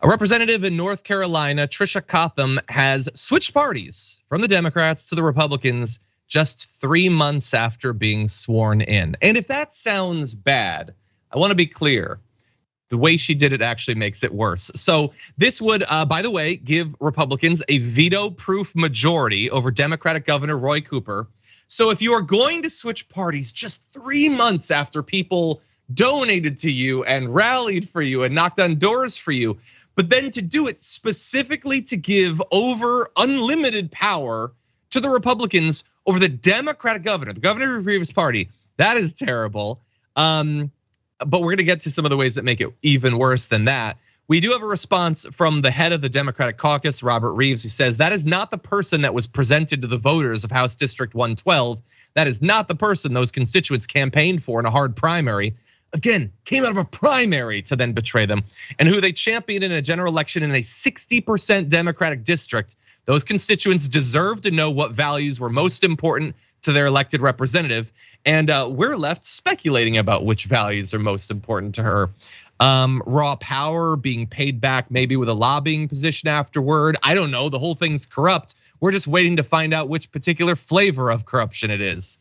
A representative in North Carolina, Tricia Cotham, has switched parties from the Democrats to the Republicans just 3 months after being sworn in. And if that sounds bad, I want to be clear. The way she did it actually makes it worse. So this would, by the way, give Republicans a veto-proof majority over Democratic Governor Roy Cooper. So if you are going to switch parties just 3 months after people donated to you and rallied for you and knocked on doors for you, but then to do it specifically to give over unlimited power to the Republicans over the Democratic governor, the governor of your previous party, that is terrible. But we're gonna get to some of the ways that make it even worse than that. We do have a response from the head of the Democratic caucus, Robert Reeves, who says that is not the person that was presented to the voters of House District 112. That is not the person those constituents campaigned for in a hard primary. Again, came out of a primary to then betray them, and who they championed in a general election in a 60% Democratic district. Those constituents deserve to know what values were most important to their elected representative. And we're left speculating about which values are most important to her. Raw power, being paid back maybe with a lobbying position afterward. I don't know, the whole thing's corrupt. We're just waiting to find out which particular flavor of corruption it is.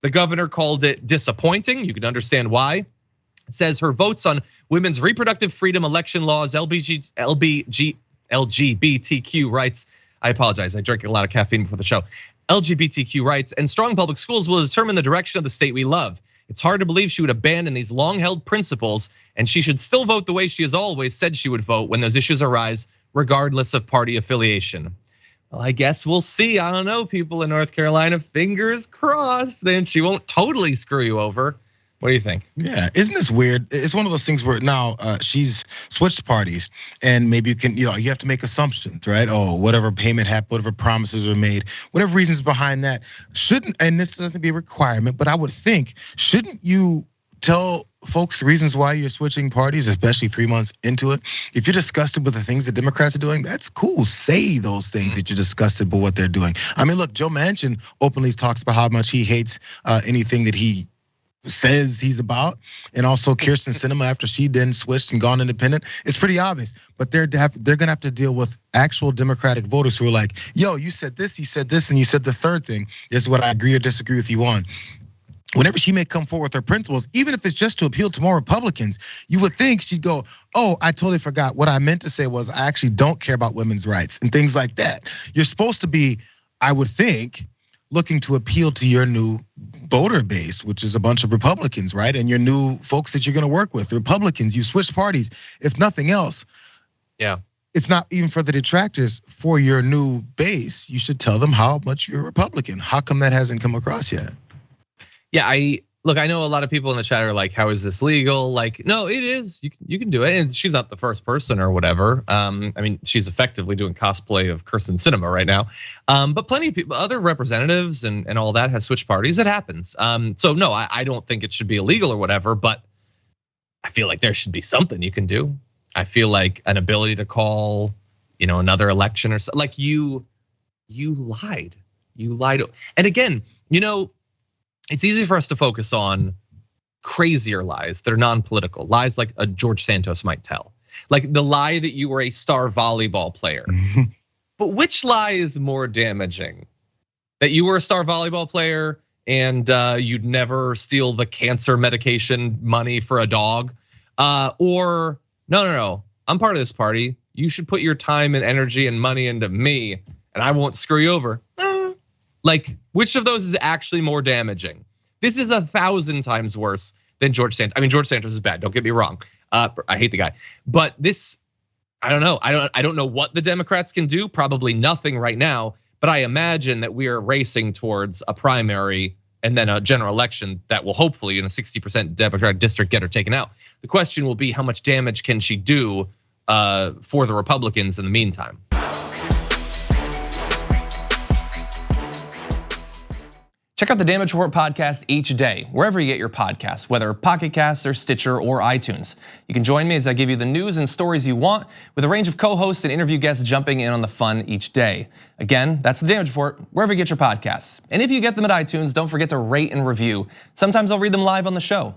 The governor called it disappointing. You can understand why. It says her votes on women's reproductive freedom, election laws, LGBTQ rights. I apologize, I drank a lot of caffeine before the show. LGBTQ rights and strong public schools will determine the direction of the state we love. It's hard to believe she would abandon these long-held principles, and she should still vote the way she has always said she would vote when those issues arise, regardless of party affiliation. Well, I guess we'll see. I don't know, people in North Carolina, fingers crossed, then she won't totally screw you over. What do you think? Yeah, isn't this weird? It's one of those things where now she's switched parties, and maybe you have to make assumptions, right? Oh, whatever payment happened, whatever promises were made, whatever reasons behind that shouldn't, and this doesn't be a requirement, but I would think, shouldn't you tell folks the reasons why you're switching parties, especially 3 months into it? If you're disgusted with the things the Democrats are doing, that's cool. Say those things that you're disgusted with what they're doing. I mean, look, Joe Manchin openly talks about how much he hates anything that he says he's about, and also Kirsten Sinema after she then switched and gone independent. It's pretty obvious, but they're gonna have to deal with actual Democratic voters who are like, yo, you said this, and you said the third thing. This is what I agree or disagree with you on. Whenever she may come forward with her principles, even if it's just to appeal to more Republicans, you would think she'd go, oh, I totally forgot. What I meant to say was I actually don't care about women's rights and things like that. You're supposed to be, I would think, looking to appeal to your new voter base, which is a bunch of Republicans, right? And your new folks that you're gonna work with, Republicans. You switched parties, if nothing else. Yeah. If not even for the detractors, for your new base, you should tell them how much you're a Republican. How come that hasn't come across yet? Yeah, I know a lot of people in the chat are like, how is this legal? Like, no, it is, you can do it. And she's not the first person or whatever. I mean, she's effectively doing cosplay of Kirsten Sinema right now. But plenty of people, other representatives and all that have switched parties, it happens. So no, I don't think it should be illegal or whatever, but I feel like there should be something you can do. I feel like an ability to call, another election or something. Like you lied. And again, it's easy for us to focus on crazier lies that are non-political, lies like a George Santos might tell. Like the lie that you were a star volleyball player. But which lie is more damaging? That you were a star volleyball player and you'd never steal the cancer medication money for a dog? Or no, I'm part of this party. You should put your time and energy and money into me and I won't screw you over. Like, which of those is actually more damaging? This is 1,000 times worse than George Santos. I mean, George Santos is bad, don't get me wrong. I hate the guy. But this, I don't know. I don't know what the Democrats can do, probably nothing right now. But I imagine that we are racing towards a primary and then a general election that will hopefully in a 60% Democratic district get her taken out. The question will be how much damage can she do for the Republicans in the meantime? Check out the Damage Report podcast each day, wherever you get your podcasts, whether Pocket Casts or Stitcher or iTunes. You can join me as I give you the news and stories you want, with a range of co-hosts and interview guests jumping in on the fun each day. Again, that's the Damage Report, wherever you get your podcasts. And if you get them at iTunes, don't forget to rate and review. Sometimes I'll read them live on the show.